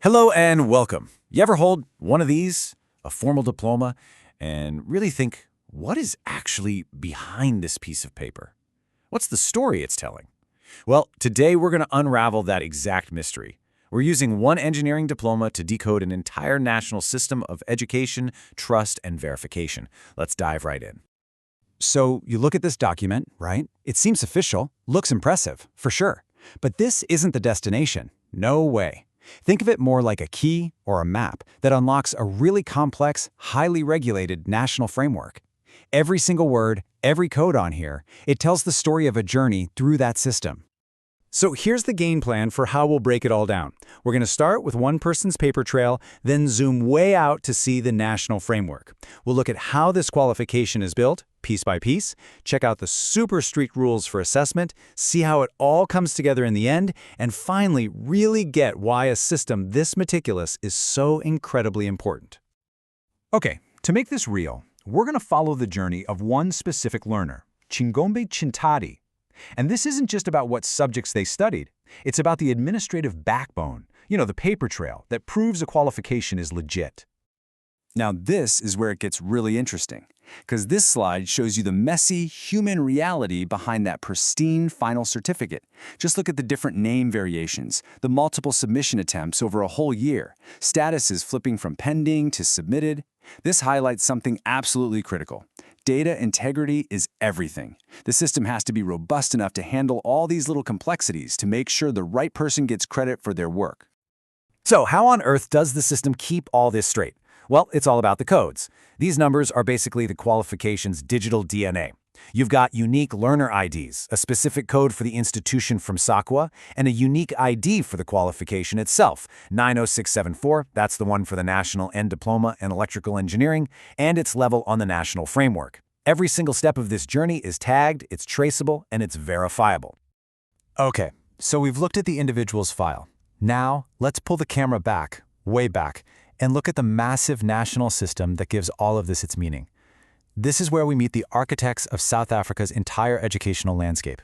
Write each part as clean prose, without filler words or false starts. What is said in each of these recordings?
Hello and welcome. You ever hold one of these, a formal diploma, and really think, what is actually behind this piece of paper? What's the story it's telling? Well, today we're going to unravel that exact mystery. We're using one engineering diploma to decode an entire national system of education, trust, and verification. Let's dive right in. So you look at this document, right? It seems official, looks impressive, for sure. But this isn't the destination. No way. Think of it more like a key or a map that unlocks a really complex, highly regulated national framework. Every single word, every code on here, it tells the story of a journey through that system. So here's the game plan for how we'll break it all down. We're going to start with one person's paper trail, then zoom way out to see the national framework. We'll look at how this qualification is built, piece by piece, check out the super strict rules for assessment, see how it all comes together in the end, and finally really get why a system this meticulous is so incredibly important. Okay, to make this real, we're going to follow the journey of one specific learner, Chingombe Chintati. And this isn't just about what subjects they studied. It's about the administrative backbone, the paper trail that proves a qualification is legit. Now this is where it gets really interesting, because this slide shows you the messy human reality behind that pristine final certificate. Just look at the different name variations, the multiple submission attempts over a whole year, statuses flipping from pending to submitted. This highlights something absolutely critical. Data integrity is everything. The system has to be robust enough to handle all these little complexities to make sure the right person gets credit for their work. So how on earth does the system keep all this straight? Well, it's all about the codes. These numbers are basically the qualification's digital DNA. You've got unique learner IDs, a specific code for the institution from SACWA, and a unique ID for the qualification itself, 90674, that's the one for the National End Diploma in Electrical Engineering, and its level on the national framework. Every single step of this journey is tagged, it's traceable, and it's verifiable. Okay, so we've looked at the individual's file. Now, let's pull the camera back, way back, and look at the massive national system that gives all of this its meaning. This is where we meet the architects of South Africa's entire educational landscape.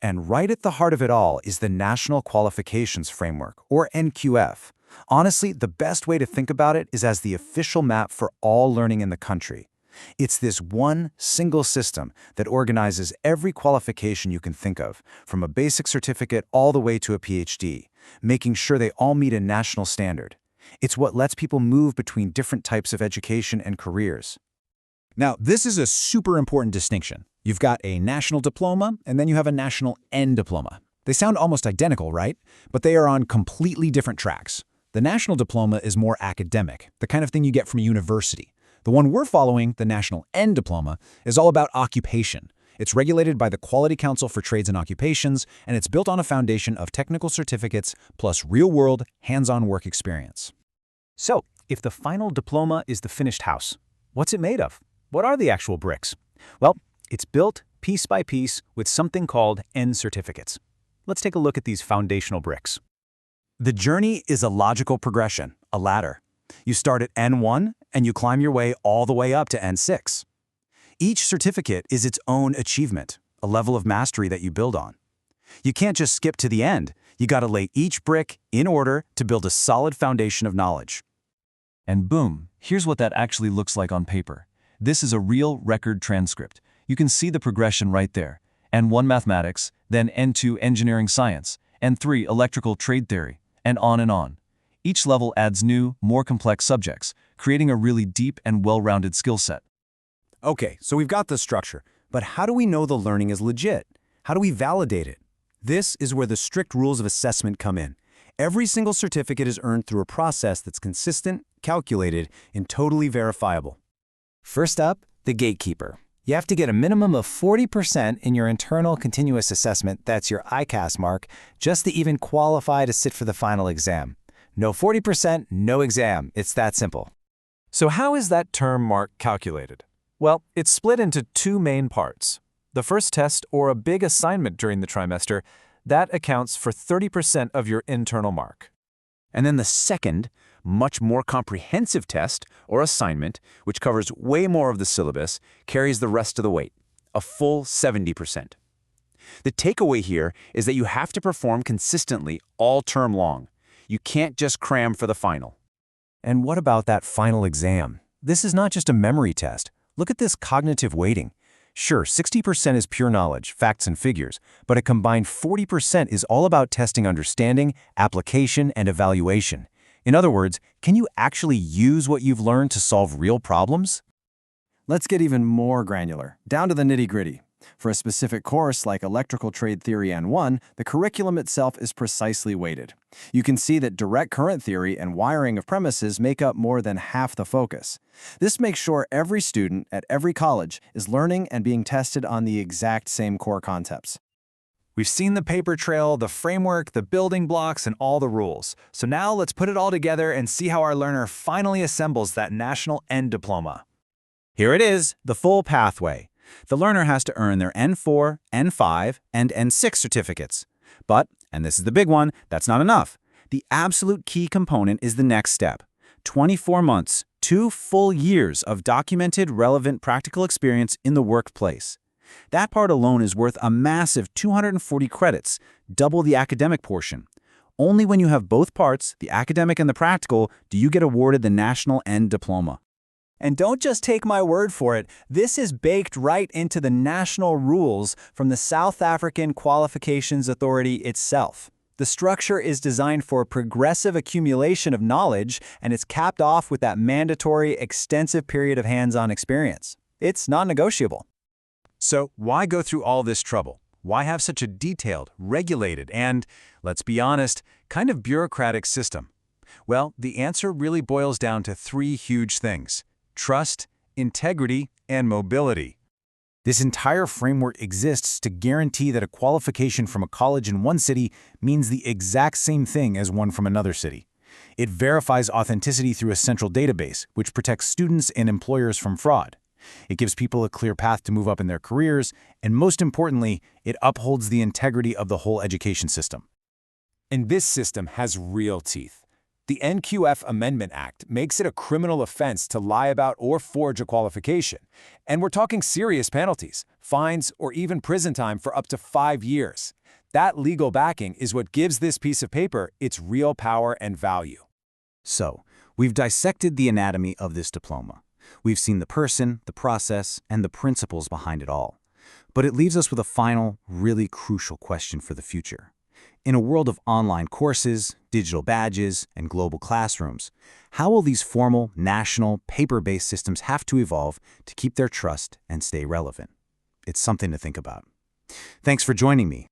And right at the heart of it all is the National Qualifications Framework, or NQF. Honestly, the best way to think about it is as the official map for all learning in the country. It's this one single system that organizes every qualification you can think of, from a basic certificate all the way to a PhD, making sure they all meet a national standard. It's what lets people move between different types of education and careers. Now, this is a super important distinction. You've got a national diploma, and then you have a national end diploma. They sound almost identical, right? But they are on completely different tracks. The national diploma is more academic, the kind of thing you get from a university. The one we're following, the national end diploma, is all about occupation. It's regulated by the Quality Council for Trades and Occupations, and it's built on a foundation of technical certificates plus real-world, hands-on work experience. So, if the final diploma is the finished house, what's it made of? What are the actual bricks? Well, it's built piece by piece with something called end certificates. Let's take a look at these foundational bricks. The journey is a logical progression, a ladder. You start at N1 and you climb your way all the way up to N6. Each certificate is its own achievement, a level of mastery that you build on. You can't just skip to the end. You got to lay each brick in order to build a solid foundation of knowledge. And boom, here's what that actually looks like on paper. This is a real record transcript. You can see the progression right there. N1 mathematics, then N2 engineering science, N3 electrical trade theory, and on and on. Each level adds new, more complex subjects, creating a really deep and well-rounded skill set. Okay, so we've got the structure, but how do we know the learning is legit? How do we validate it? This is where the strict rules of assessment come in. Every single certificate is earned through a process that's consistent, calculated, and totally verifiable. First up, the gatekeeper. You have to get a minimum of 40% in your internal continuous assessment, that's your ICAS mark, just to even qualify to sit for the final exam. No 40%, no exam. It's that simple. So how is that term mark calculated? Well, it's split into two main parts. The first test, or a big assignment during the trimester, that accounts for 30% of your internal mark. And then the second, much more comprehensive test or assignment, which covers way more of the syllabus, carries the rest of the weight, a full 70%. The takeaway here is that you have to perform consistently all term long. You can't just cram for the final. And what about that final exam? This is not just a memory test. Look at this cognitive weighting. Sure, 60% is pure knowledge, facts and figures, but a combined 40% is all about testing understanding, application, and evaluation. In other words, can you actually use what you've learned to solve real problems? Let's get even more granular, down to the nitty-gritty. For a specific course like Electrical Trade Theory N1, the curriculum itself is precisely weighted. You can see that direct current theory and wiring of premises make up more than half the focus. This makes sure every student at every college is learning and being tested on the exact same core concepts. We've seen the paper trail, the framework, the building blocks, and all the rules. So now let's put it all together and see how our learner finally assembles that national end diploma. Here it is, the full pathway. The learner has to earn their N4, N5, and N6 certificates. But, and this is the big one, that's not enough. The absolute key component is the next step. 24 months, 2 full years of documented, relevant practical experience in the workplace. That part alone is worth a massive 240 credits, double the academic portion. Only when you have both parts, the academic and the practical, do you get awarded the National End Diploma. And don't just take my word for it. This is baked right into the national rules from the South African Qualifications Authority itself. The structure is designed for progressive accumulation of knowledge, and it's capped off with that mandatory, extensive period of hands-on experience. It's non-negotiable. So why go through all this trouble? Why have such a detailed, regulated, and, let's be honest, kind of bureaucratic system? Well, the answer really boils down to 3 huge things: trust, integrity, and mobility. This entire framework exists to guarantee that a qualification from a college in one city means the exact same thing as one from another city. It verifies authenticity through a central database, which protects students and employers from fraud. It gives people a clear path to move up in their careers, and most importantly, it upholds the integrity of the whole education system. And this system has real teeth. The NQF Amendment Act makes it a criminal offense to lie about or forge a qualification. And we're talking serious penalties, fines, or even prison time for up to 5 years. That legal backing is what gives this piece of paper its real power and value. So, we've dissected the anatomy of this diploma. We've seen the person, the process, and the principles behind it all. But it leaves us with a final, really crucial question for the future. In a world of online courses, digital badges, and global classrooms, how will these formal, national, paper-based systems have to evolve to keep their trust and stay relevant? It's something to think about. Thanks for joining me.